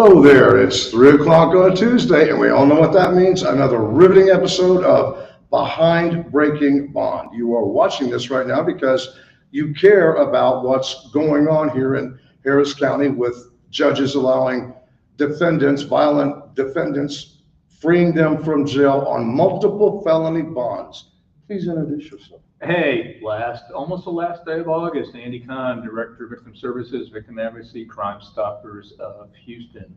Hello there, it's 3 o'clock on a Tuesday, and we all know what that means. Another riveting episode of Behind Breaking Bond. You are watching this right now because you care about what's going on here in Harris County with judges allowing defendants, violent defendants, freeing them from jail on multiple felony bonds. Please introduce yourself. Hey, almost the last day of August, Andy Kahan, Director of Victim Services, Victim Advocacy, CrimeStoppers of Houston.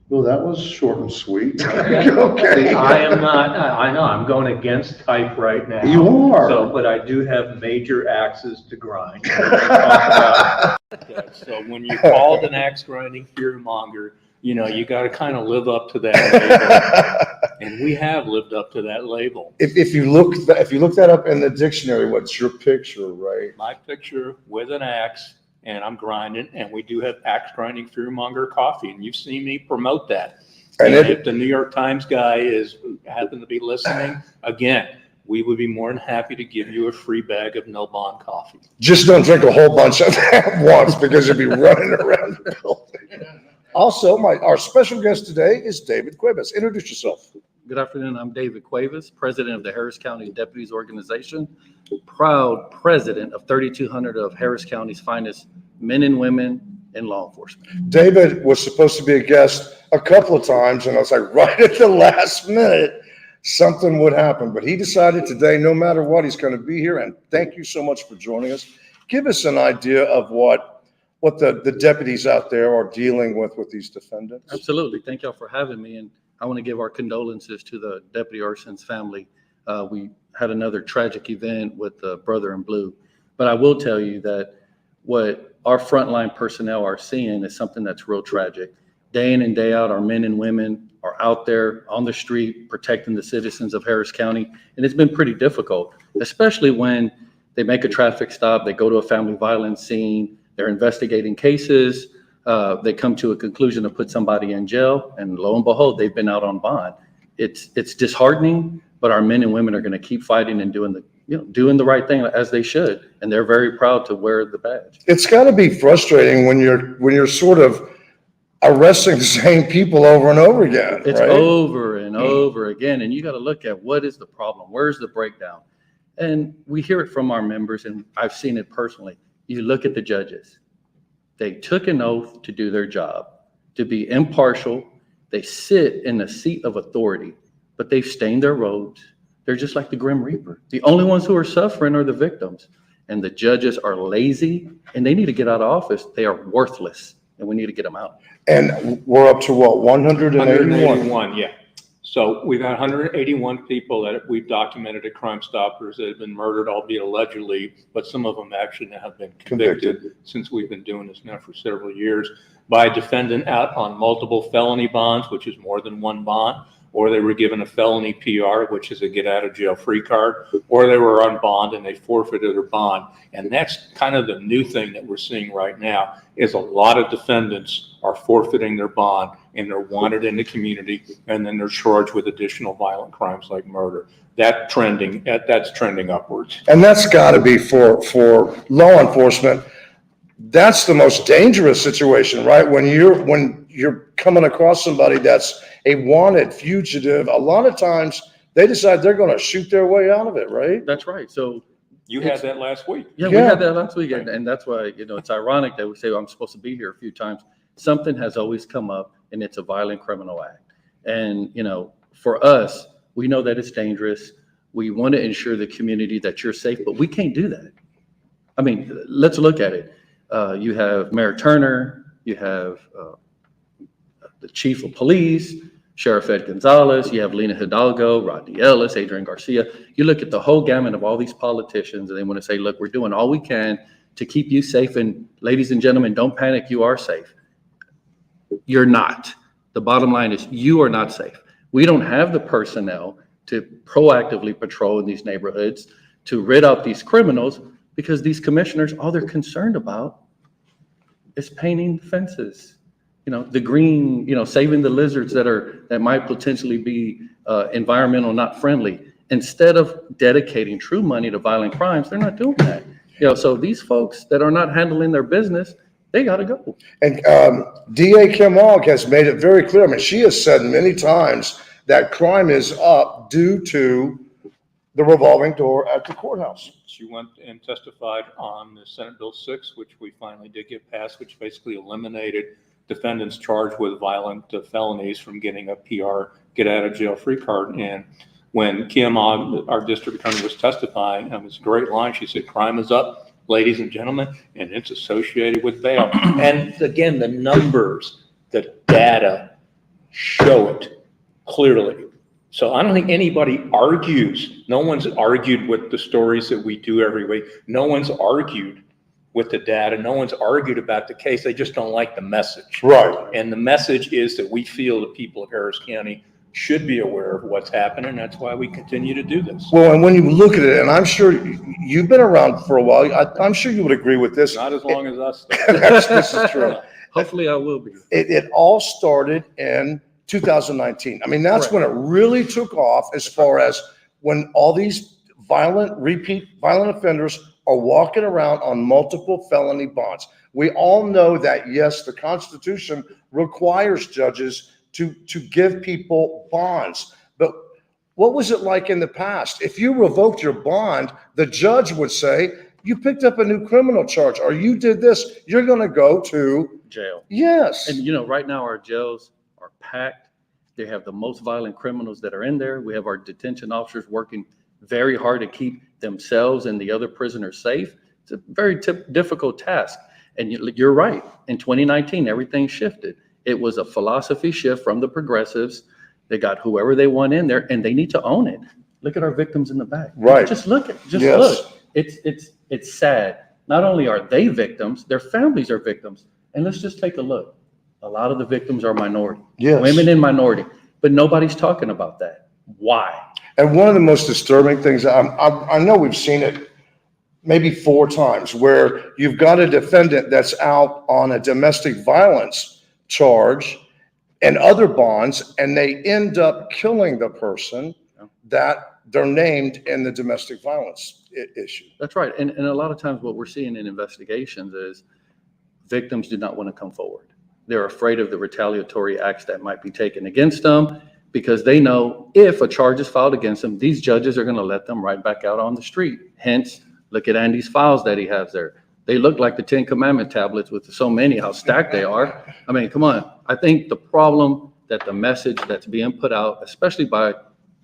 Well, that was short and sweet. Okay. I am not, I know, I'm going against type right now. You are. But I do have major axes to grind. So when you're called an axe grinding fearmonger, you know, you got to kind of live up to that label. And we have lived up to that label. If you look that up in the dictionary, what's your picture, right? My picture with an axe, and I'm grinding, and we do have axe grinding fearmonger coffee, and you've seen me promote that. And if the New York Times guy happen to be listening, again, we would be more than happy to give you a free bag of no bond coffee. Just don't drink a whole bunch of that once, because you'll be running around the building. Also, our special guest today is David Cuevas. Introduce yourself. Good afternoon. I'm David Cuevas, president of the Harris County Deputies Organization, proud president of 3,200 of Harris County's finest men and women in law enforcement. David was supposed to be a guest a couple of times, and I was like, right at the last minute, something would happen. But he decided today, no matter what, he's going to be here. And thank you so much for joining us. Give us an idea of what the deputies out there are dealing with these defendants. Absolutely. Thank y'all for having me. And I want to give our condolences to the Deputy Arson's family. We had another tragic event with the brother in blue. But I will tell you that what our frontline personnel are seeing is something that's real tragic. Day in and day out, our men and women are out there on the street protecting the citizens of Harris County. And it's been pretty difficult, especially when they make a traffic stop, they go to a family violence scene, they're investigating cases, they come to a conclusion to put somebody in jail, and lo and behold, they've been out on bond. It's disheartening, but our men and women are going to keep fighting and doing the right thing as they should, and they're very proud to wear the badge. It's got to be frustrating when you're sort of arresting the same people over and over again. It's right? Over and over again, and you got to look at what is the problem, where's the breakdown, and we hear it from our members, and I've seen it personally. You look at the judges. They took an oath to do their job, to be impartial. They sit in the seat of authority, but they've stained their robes. They're just like the Grim Reaper. The only ones who are suffering are the victims. And the judges are lazy, and they need to get out of office. They are worthless, and we need to get them out. And we're up to what, 181? 181, yeah. So we've had 181 people that we've documented at CrimeStoppers that have been murdered, albeit allegedly, but some of them actually have been convicted since we've been doing this now for several years, by a defendant out on multiple felony bonds, which is more than one bond, or they were given a felony PR, which is a get out of jail free card, or they were on bond and they forfeited their bond. And that's kind of the new thing that we're seeing right now, is a lot of defendants are forfeiting their bond and they're wanted in the community, and then they're charged with additional violent crimes like murder. That's trending upwards. And that's got to be for law enforcement. That's the most dangerous situation, right? When you're coming across somebody that's a wanted fugitive, a lot of times they decide they're going to shoot their way out of it, right? That's right. So you had that last week. Yeah, we had that last week. And that's why, it's ironic that we say, I'm supposed to be here a few times. Something has always come up, and it's a violent criminal act. And, for us, we know that it's dangerous. We want to ensure the community that you're safe, but we can't do that. I mean, let's look at it. You have Mayor Turner, you have the chief of police, Sheriff Ed Gonzalez, you have Lena Hidalgo, Rodney Ellis, Adrian Garcia. You look at the whole gamut of all these politicians, and they want to say, look, we're doing all we can to keep you safe. And ladies and gentlemen, don't panic, you are safe. You're not. The bottom line is you are not safe. We don't have the personnel to proactively patrol in these neighborhoods, to rid out these criminals, because these commissioners, all they're concerned about is painting fences. The green, saving the lizards that might potentially be environmental not friendly. Instead of dedicating true money to violent crimes, they're not doing that. So these folks that are not handling their business, they got to go. And DA Kim Ogg has made it very clear. I mean, she has said many times that crime is up due to the revolving door at the courthouse. She went and testified on the Senate Bill 6, which we finally did get passed, which basically eliminated defendants charged with violent felonies from getting a PR, get out of jail free card. And when Kim Ogg, our district attorney, was testifying, it was a great line. She said, crime is up, ladies and gentlemen, and it's associated with bail. And again, the numbers, the data show it clearly. So I don't think anybody argues. No one's argued with the stories that we do every week. No one's argued with the data. No one's argued about the case. They just don't like the message. Right. And the message is that we feel the people of Harris County should be aware of what's happening. That's why we continue to do this. Well, and when you look at it, and I'm sure you've been around for a while, I'm sure you would agree with this. Not as long as us. This is true. Hopefully I will be. It all started in 2019. I mean, that's when it really took off, as far as when all these repeat violent offenders are walking around on multiple felony bonds. We all know that, yes, the Constitution requires judges to give people bonds. But what was it like in the past? If you revoked your bond, the judge would say, you picked up a new criminal charge, or you did this, you're going to go to jail. Yes. And you know, right now our jails are packed. They have the most violent criminals that are in there. We have our detention officers working very hard to keep themselves and the other prisoners safe. It's a very difficult task. And you're right. In 2019, everything shifted. It was a philosophy shift from the progressives. They got whoever they want in there, and they need to own it. Look at our victims in the back. Right. Just look. Yes. Look. It's sad. Not only are they victims, their families are victims. And let's just take a look. A lot of the victims are minority. Yes. Women and minority. But nobody's talking about that. Why? And one of the most disturbing things, I know we've seen it maybe 4 times, where you've got a defendant that's out on a domestic violence charge and other bonds, and they end up killing the person that they're named in the domestic violence issue. That's right. And a lot of times what we're seeing in investigations is victims do not want to come forward. They're afraid of the retaliatory acts that might be taken against them, because they know if a charge is filed against them, these judges are going to let them right back out on the street. Hence, look at Andy's files that he has there. They look like the 10 Commandment tablets with so many, how stacked they are. I mean, come on. I think the problem that the message that's being put out, especially by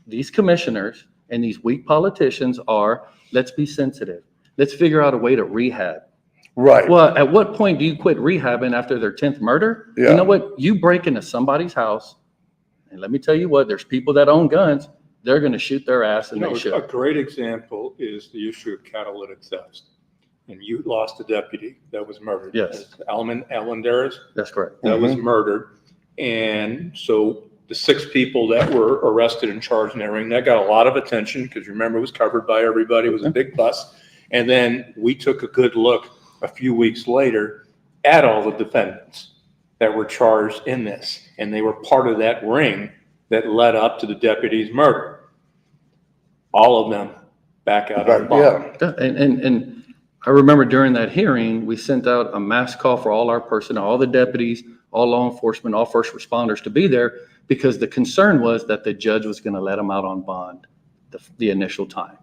these commissioners and these weak politicians, are, let's be sensitive. Let's figure out a way to rehab. Right. Well, at what point do you quit rehabbing after their 10th murder? Yeah. You know what? You break into somebody's house, and let me tell you what, there's people that own guns. They're going to shoot their ass, and they should. A great example is the issue of catalytic theft. And you lost a deputy that was murdered. Yes. Almendarez. That's correct. That was murdered. And so the 6 people that were arrested and charged and everything, that got a lot of attention, because remember, it was covered by everybody. It was a big bust. And then we took a good look a few weeks later at all the defendants that were charged in this. And they were part of that ring that led up to the deputy's murder. All of them back out on bond. Yeah. And I remember during that hearing, we sent out a mass call for all our personnel, all the deputies, all law enforcement, all first responders to be there, because the concern was that the judge was going to let them out on bond the initial time.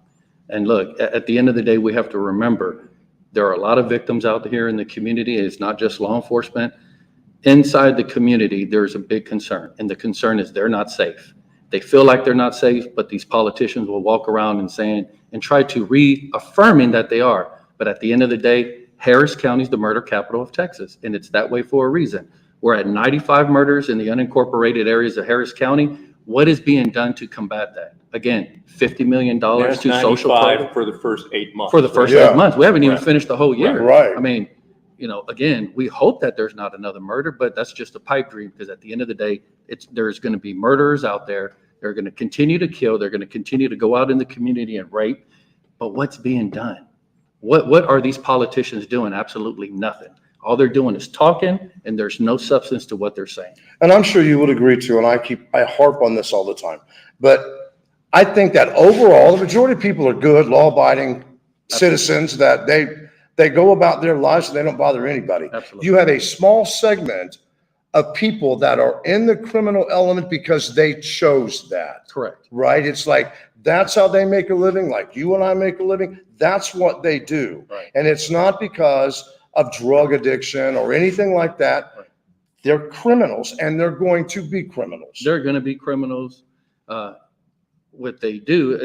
And look, at the end of the day, we have to remember there are a lot of victims out here in the community. It's not just law enforcement. Inside the community, there's a big concern, and the concern is they're not safe. They feel like they're not safe, but these politicians will walk around and try to reaffirming that they are. But at the end of the day, Harris County is the murder capital of Texas, and it's that way for a reason. We're at 95 murders in the unincorporated areas of Harris County. What is being done to combat that? Again, $50 million to social programs for the first 8 months. For the first 8 months. We haven't even finished the whole year. Right. I mean, you know, again, we hope that there's not another murder, but that's just a pipe dream, because at the end of the day, there's going to be murderers out there. They're going to continue to kill. They're going to continue to go out in the community and rape. But what's being done? What are these politicians doing? Absolutely nothing. All they're doing is talking, and there's no substance to what they're saying. And I'm sure you would agree too, and I harp on this all the time. But I think that overall, the majority of people are good, law-abiding citizens, that They go about their lives and they don't bother anybody. Absolutely. You have a small segment of people that are in the criminal element because they chose that. Correct. Right? It's like, that's how they make a living, like you and I make a living. That's what they do. Right. And it's not because of drug addiction or anything like that. Right. They're criminals and they're going to be criminals. They're going to be criminals. What they do,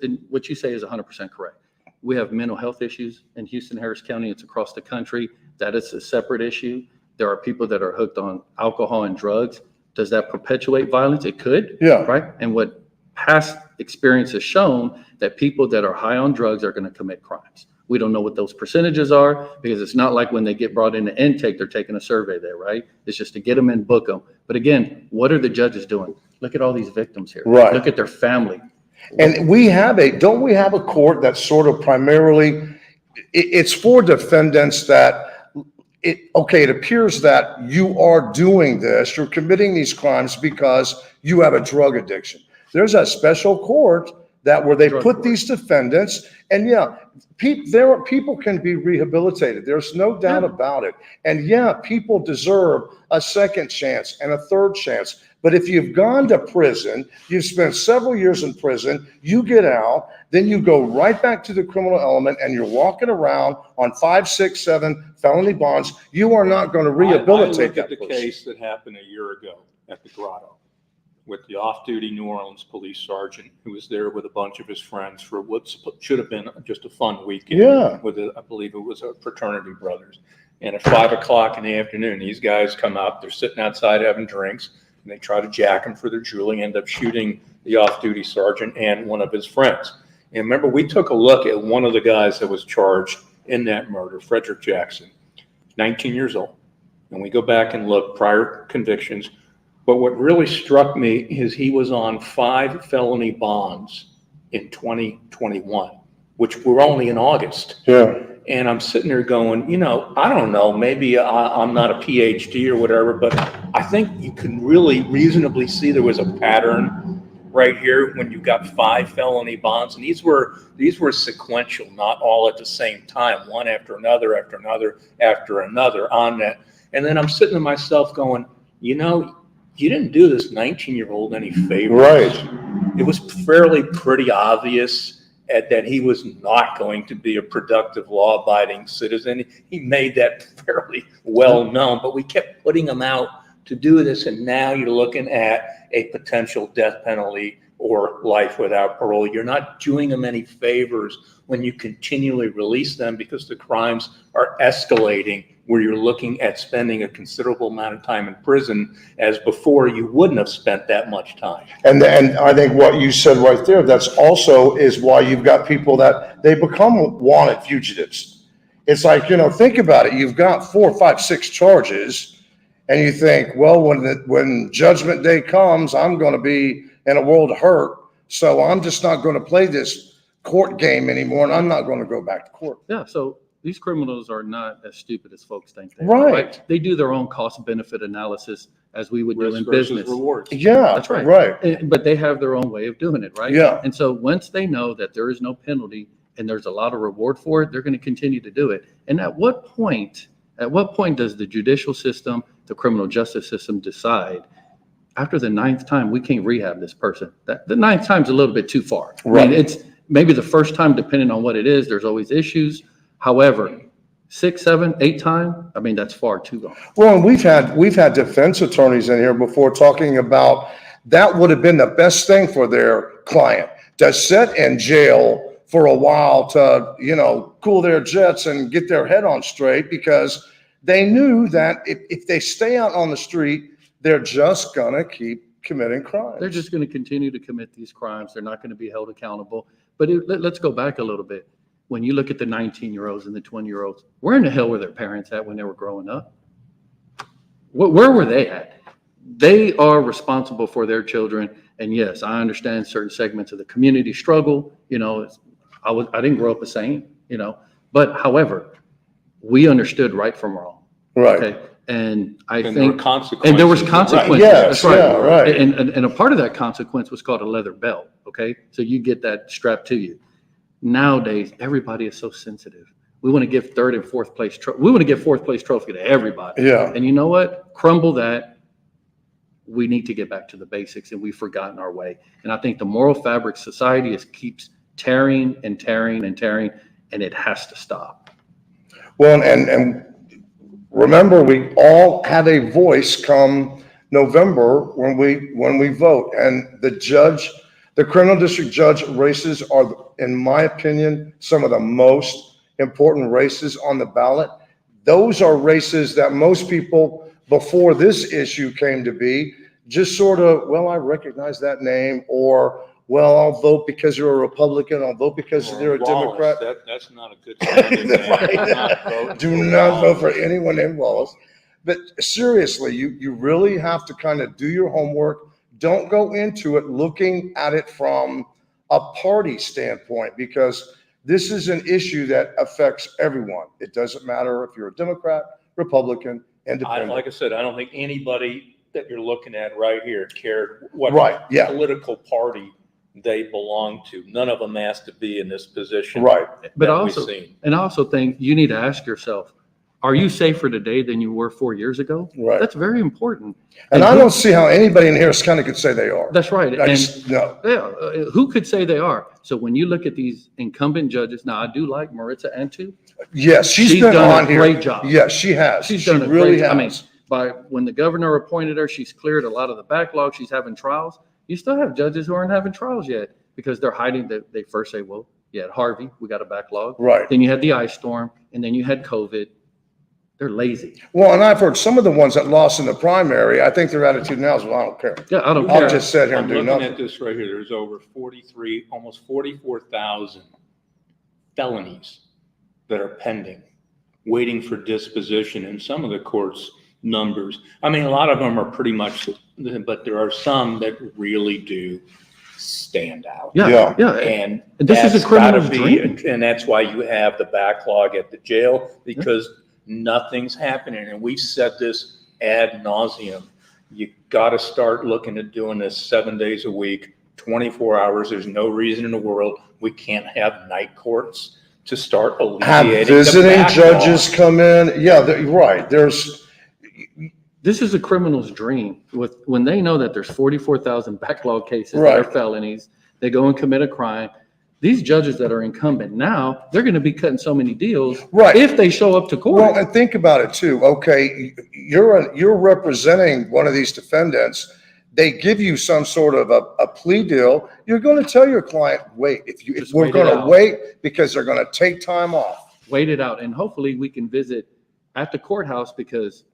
and what you say is 100% correct. We have mental health issues in Houston, Harris County. It's across the country. That is a separate issue. There are people that are hooked on alcohol and drugs. Does that perpetuate violence? It could. Yeah. Right. And what past experience has shown that people that are high on drugs are going to commit crimes. We don't know what those percentages are because it's not like when they get brought into intake, they're taking a survey there, right? It's just to get them and book them. But again, what are the judges doing? Look at all these victims here. Right. Look at their family. And don't we have a court that's sort of primarily, it's for defendants that, it appears that you are doing this, you're committing these crimes because you have a drug addiction. There's a special court where they put these defendants, and people can be rehabilitated. There's no doubt about it. And people deserve a second chance and a third chance. But if you've gone to prison, you've spent several years in prison, you get out, then you go right back to the criminal element and you're walking around on 5, 6, 7 felony bonds, you are not going to rehabilitate that person. I looked at the case that happened a year ago at the Grotto with the off-duty New Orleans police sergeant who was there with a bunch of his friends for what should have been just a fun weekend. Yeah. With I believe it was a fraternity brothers. And at 5 o'clock in the afternoon, these guys come up, they're sitting outside having drinks, and they try to jack him for their jewelry, end up shooting the off-duty sergeant and one of his friends. And remember, we took a look at one of the guys that was charged in that murder, Frederick Jackson, 19 years old. And we go back and look prior convictions. But what really struck me is he was on 5 felony bonds in 2021, which were only in August. Yeah. And I'm sitting there going, I don't know, maybe I'm not a PhD or whatever, but I think you can really reasonably see there was a pattern right here when you got 5 felony bonds. And these were sequential, not all at the same time, one after another, after another, after another on that. And then I'm sitting to myself going, you didn't do this 19-year-old any favors. Right. It was pretty obvious that he was not going to be a productive, law-abiding citizen. He made that fairly well known, but we kept putting him out to do this, and now you're looking at a potential death penalty or life without parole. You're not doing them any favors when you continually release them because the crimes are escalating, where you're looking at spending a considerable amount of time in prison, as before you wouldn't have spent that much time. And I think what you said right there, that's also is why you've got people that they become wanted fugitives. It's like, think about it. You've got 4, 5, 6 charges and you think, well, when judgment day comes, I'm going to be in a world of hurt. So I'm just not going to play this court game anymore. And I'm not going to go back to court. Yeah. So these criminals are not as stupid as folks think they are. Right. They do their own cost benefit analysis as we would do in Risk versus business. rewards. Yeah, That's right. Right. But they have their own way of doing it, right? Yeah. And so once they know that there is no penalty and there's a lot of reward for it, they're going to continue to do it. And at what point does the judicial system, the criminal justice system decide after the 9th time we can't rehab this person? That the 9th time's a little bit too far. Right. I mean, it's maybe the first time, depending on what it is, there's always issues. However, 6, 7, 8 time, I mean, that's far too long. Well, and we've had defense attorneys in here before talking about that would have been the best thing for their client to sit in jail for a while to, cool their jets and get their head on straight, because they knew that if they stay out on the street, they're just gonna keep committing crimes. They're just going to continue to commit these crimes. They're not going to be held accountable. But let's go back a little bit. When you look at the 19-year-olds and the 20-year-olds, where in the hell were their parents at when they were growing up? Where were they at? They are responsible for their children. And yes, I understand certain segments of the community struggle. I didn't grow up a saint, but however, we understood right from wrong. Right. Okay. And there were consequences. And there was consequences. Right. Yes, That's right. yeah, right. And a part of that consequence was called a leather belt. Okay. So you get that strapped to you. Nowadays, everybody is so sensitive. We want to give third and fourth place. We want to give fourth place trophy to everybody. Yeah. And you know what? Crumble that. We need to get back to the basics, and we've forgotten our way. And I think the moral fabric society keeps tearing and tearing and tearing, and it has to stop. Well, and remember, we all have a voice come November when we vote, and the criminal district judge races are, in my opinion, some of the most important races on the ballot. Those are races that most people, before this issue came to be, just sort of, well, I recognize that name, or, well, I'll vote because you're a Republican, I'll vote because you're a Wallace, Democrat. That's not a good sounding name. Right. Do not vote for anyone named Wallace. But seriously, you really have to kind of do your homework. Don't go into it looking at it from a party standpoint, because this is an issue that affects everyone. It doesn't matter if you're a Democrat, Republican, Independent. Like I said, I don't think anybody that you're looking at right here cared what Right, yeah. political party they belong to. None of them asked to be in this position. Right. But that also, we've seen. and I also think you need to ask yourself, are you safer today than you were 4 years ago? Right. That's very important. And I don't see how anybody in here kind of could say they are. That's right. I And just, no. yeah, who could say they are? So when you look at these incumbent judges, now I do like Maritza Antu. Yes, she's been done on a here. great job. Yes, she has. She's She done a really great, I mean, has. when the governor appointed her, she's cleared a lot of the backlog. She's having trials. You still have judges who aren't having trials yet because they're hiding. They first say, well, you had Harvey, we got a backlog. Right. Then you had the ice storm, and then you had COVID. They're lazy. Well, and I've heard some of the ones that lost in the primary, I think their attitude now is, well, I don't care. Yeah, I don't I'll care. just sit here and I'm do looking nothing. at this right here. There's over 43, almost 44,000 felonies that are pending, waiting for disposition in some of the courts' numbers. I mean, a lot of them are pretty much, but there are some that really do stand out. Yeah, yeah. And This is a that's gotta criminal's be, dream. and that's why you have the backlog at the jail, because nothing's happening. And we've said this ad nauseum. You got to start looking at doing this 7 days a week, 24 hours. There's no reason in the world we can't have night courts to start Have alleviating the visiting backlog. judges come in. Yeah, right. This is a criminal's dream. When they know that there's 44,000 backlog cases that Right. are felonies, they go and commit a crime. These judges that are incumbent now, they're going to be cutting so many deals Right. if they show up to court. Well, and think about it too. Okay, you're representing one of these defendants. They give you some sort of a plea deal. You're going to tell your client, wait, Just we're wait it going to out. wait because they're going to take time off. Wait it out, and hopefully we can visit at the courthouse because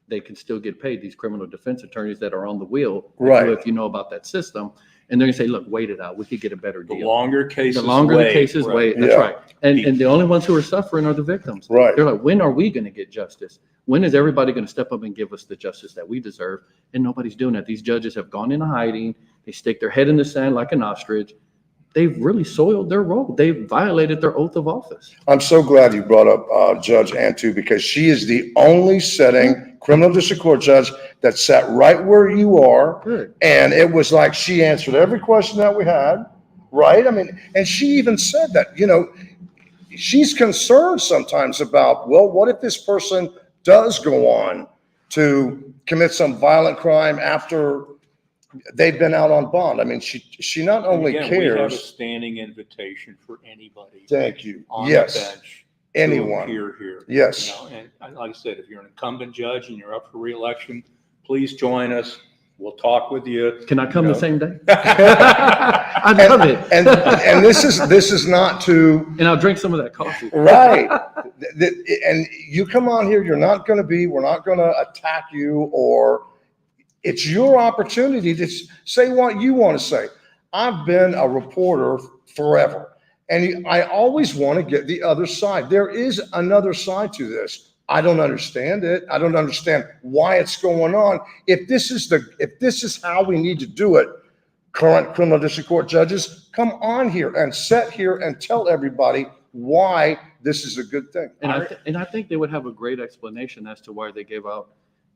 they can still get paid, these criminal defense attorneys that are on the wheel. Right. If you know about that system, and they're gonna say, look, wait it out. We could get a better The deal. longer cases The longer the wait, cases right. wait, that's Yeah. right. And the only ones who are suffering are the victims. Right. They're like, when are we gonna get justice? When is everybody gonna step up and give us the justice that we deserve? And nobody's doing that. These judges have gone into hiding. They stick their head in the sand like an ostrich. They've really soiled their role. They've violated their oath of office. I'm so glad you brought up Judge Antu, because she is the only sitting criminal district court judge that sat right where you are. Good. And it was like she answered every question that we had, right? I mean, and she even said that, she's concerned sometimes about, well, what if this person does go on to commit some violent crime after they've been out on bond? I mean, she not only Again, we have a cares. standing invitation for anybody Thank you. on the Yes, bench to anyone. appear here. Yes. And like I said, if you're an incumbent judge and you're up for reelection, please join us. We'll talk with you. Can I come You the know. same day? I love it. And this is not to, And I'll drink some of that coffee. right. And you come on here, we're not going to attack you, or it's your opportunity to say what you want to say. I've been a reporter forever, and I always want to get the other side. There is another side to this. I don't understand it. I don't understand why it's going on. If this is how we need to do it, current criminal district court judges, come on here and sit here and tell everybody why this is a good thing. And I think they would have a great explanation as to why they gave out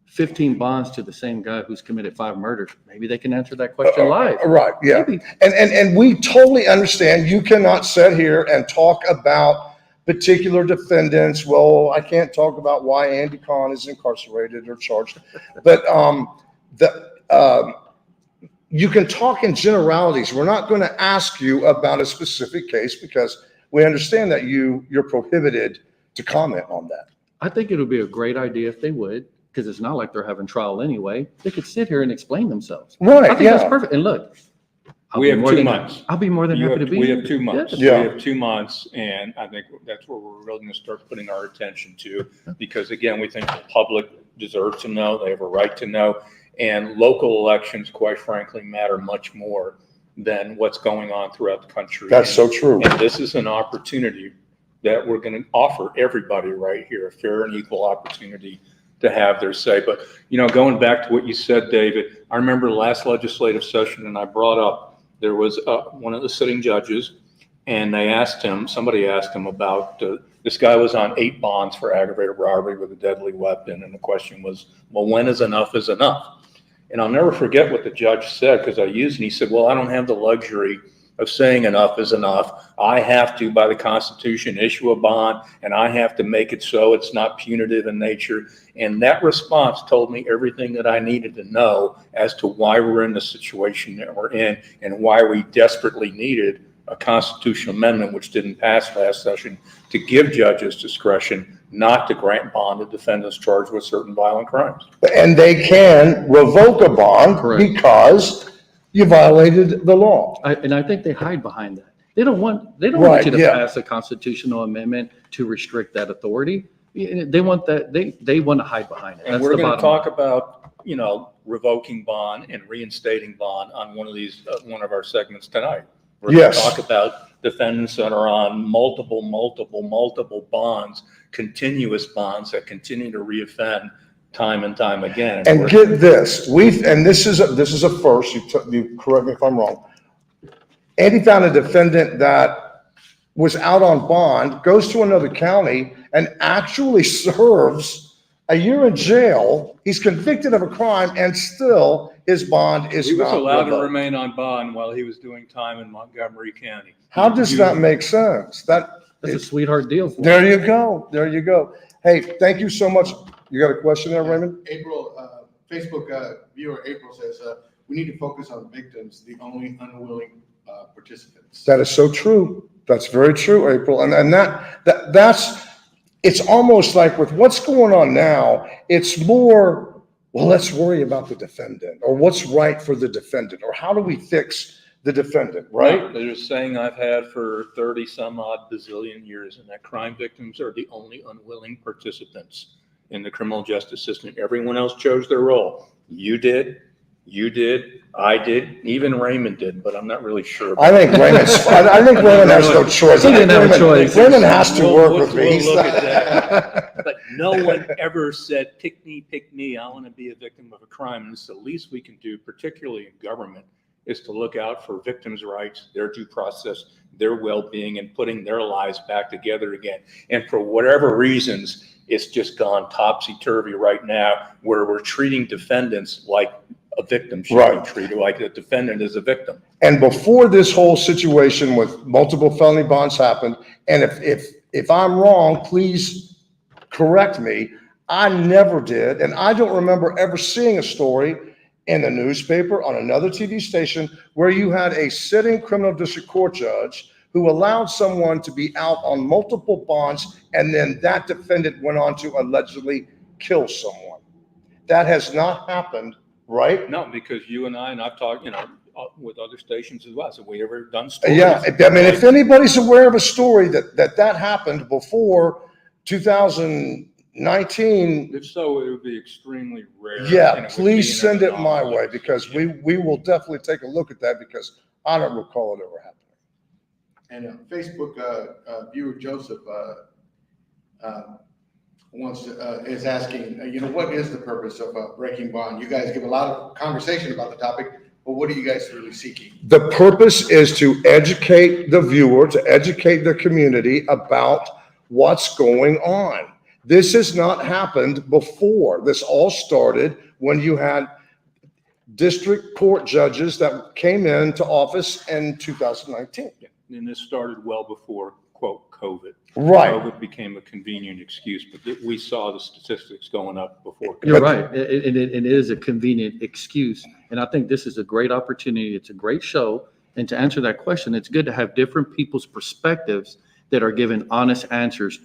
15 bonds to the same guy who's committed 5 murders. Maybe they can answer that question live. Right, yeah. Maybe. And we totally understand you cannot sit here and talk about particular defendants. Well, I can't talk about why Andy Kahan is incarcerated or charged, but you can talk in generalities. We're not going to ask you about a specific case because we understand that you're prohibited to comment on that. I think it would be a great idea if they would, because it's not like they're having trial anyway. They could sit here and explain themselves. Right, I think that's perfect. And look, We have 2 months. I'll be more than happy to be We here. have 2 months. Yes. Yeah. We have 2 months, and I think that's where we're really going to start putting our attention to, because again, we think the public deserves to know, they have a right to know, and local elections, quite frankly, matter much more than what's going on throughout the country. That's so true. And this is an opportunity that we're going to offer everybody right here, a fair and equal opportunity to have their say. But, going back to what you said, David, I remember the last legislative session, and I brought up, there was one of the sitting judges, and somebody asked him about, this guy was on 8 bonds for aggravated robbery with a deadly weapon. And the question was, well, when is enough is enough? And I'll never forget what the judge said, because and he said, well, I don't have the luxury of saying enough is enough. I have to, by the Constitution, issue a bond, and I have to make it so it's not punitive in nature. And that response told me everything that I needed to know as to why we're in the situation that we're in and why we desperately needed a constitutional amendment, which didn't pass last session, to give judges discretion not to grant bond to defendants charged with certain violent crimes. And they can revoke a bond. Correct. Because you violated the law. And I think they hide behind that. They don't want Right, you to yeah. pass a constitutional amendment to restrict that authority. They want that. They want to hide behind it. And That's we're the going to bottom talk about, revoking bond and reinstating bond on one of our segments tonight. We're going to Yes. talk about defendants that are on multiple bonds, continuous bonds that continue to reoffend time and time again. And get this, this is a first, you correct me if I'm wrong. Andy found a defendant that was out on bond, goes to another county and actually serves a year in jail. He's convicted of a crime and still his bond is He was not allowed to revoked. remain on bond while he was doing time in Montgomery County. How does that make sense? That's a sweetheart deal. For There you go. Hey, thank you so much. You got a question there, Raymond? April, Facebook viewer April says, we need to focus on victims, the only unwilling participants. That is so true. That's very true, April. And that's, it's almost like with what's going on now, it's more, well, let's worry about the defendant, or what's right for the defendant, or how do we fix the defendant, right? There's a saying I've had for 30 some odd bazillion years, and that crime victims are the only unwilling participants in the criminal justice system. Everyone else chose their role. You did, I did, even Raymond did, but I'm not really sure. I think Raymond has no choice. He didn't have a choice. Raymond has to work with me. We'll look at that. But no one ever said, pick me, I want to be a victim of a crime. And it's the least we can do, particularly in government, is to look out for victims' rights, their due process, their well-being, and putting their lives back together again. And for whatever reasons, it's just gone topsy-turvy right now, where we're treating defendants like a victim should Right. be treated, like the defendant is a victim. And before this whole situation with multiple felony bonds happened, and if I'm wrong, please correct me. I never did, and I don't remember ever seeing a story in the newspaper, on another TV station, where you had a sitting criminal district court judge who allowed someone to be out on multiple bonds, and then that defendant went on to allegedly kill someone. That has not happened, right? No, because you and I've talked, with other stations as well. So we ever done stories? Yeah, I mean, if anybody's aware of a story that happened before 2019, If so, it would be extremely rare. and yeah, it would be please an send it my anomaly. way, because we will definitely take a look at that, because I don't recall it ever happening. And Facebook viewer Joseph is asking, what is the purpose of breaking bond? You guys give a lot of conversation about the topic, but what are you guys really seeking? The purpose is to educate the viewer, to educate the community about what's going on. This has not happened before. This all started when you had district court judges that came into office in 2019. And this started well before quote, COVID. Right. COVID became a convenient excuse, but we saw the statistics going up before. COVID. You're right. It is a convenient excuse. And I think this is a great opportunity. It's a great show. And to answer that question, it's good to have different people's perspectives that are giving honest answers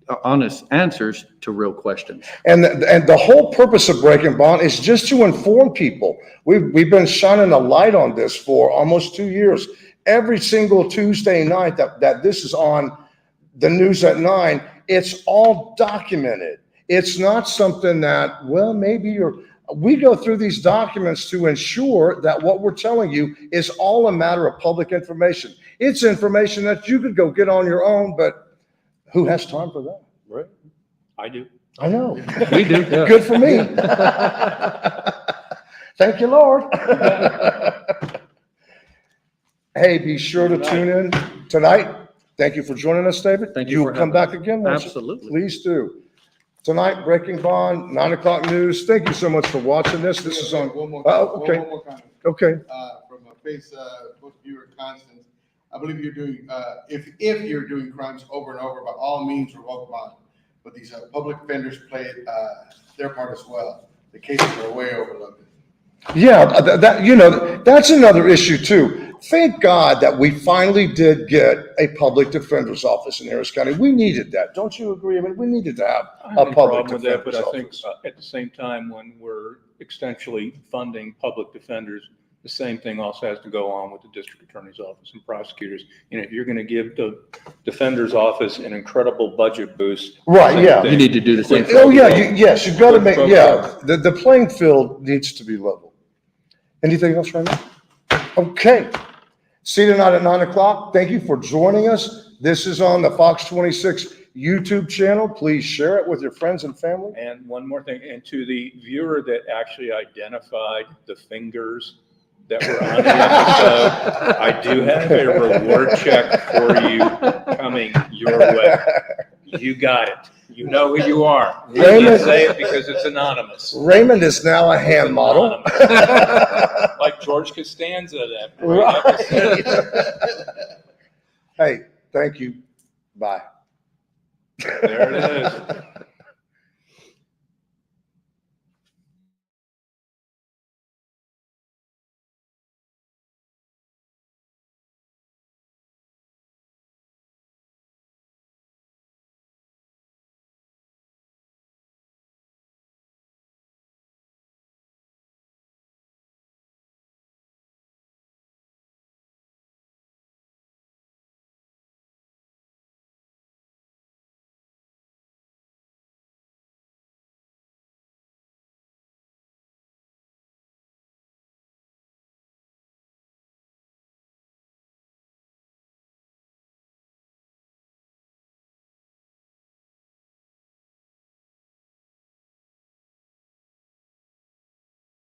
to real questions. And the whole purpose of Breaking Bond is just to inform people. We've been shining a light on this for almost 2 years. Every single Tuesday night that this is on the news at 9, it's all documented. It's not something that, well, maybe we go through these documents to ensure that what we're telling you is all a matter of public information. It's information that you could go get on your own, but who has time for that, right? I do. I know. We do. Yeah. Good for me. Thank you, Lord. Hey, be sure to tune in tonight. Thank you for joining us, David. Thank you for You'll come back again, won't you? Absolutely. Please do. Tonight, Breaking Bond, 9 o'clock news. Thank you so much for watching this. This is on. One more, Okay. one more comment. Okay. From a Facebook viewer, Constance, I believe you're doing, if you're doing crimes over and over, by all means revoke bond. But these public offenders play their part as well. The cases are way overlooked. Yeah, that's another issue too. Thank God that we finally did get a public defender's office in Harris County. We needed that. Don't you agree? I mean, we needed to have I a have no public problem with that, but defender's I think office. at the same time, when we're extensionally funding public defenders, the same thing also has to go on with the district attorney's office and prosecutors. If you're going to give the defender's office an incredible budget boost. Right, same yeah. thing. You need to do the same thing. Oh, yeah, yes, you've got to make, Both yeah, the playing field needs to be level. Anything else right now? Okay. See you tonight at 9 o'clock. Thank you for joining us. This is on the Fox 26 YouTube channel. Please share it with your friends and family. And one more thing, and to the viewer that actually identified the fingers that were on the episode, I do have a reward check for you coming your way. You got it. You know who you are. You Raymond- can't say it because it's anonymous. Raymond is now a hand model. Like George Costanza, that Right. Hey, thank you. Bye. There it is.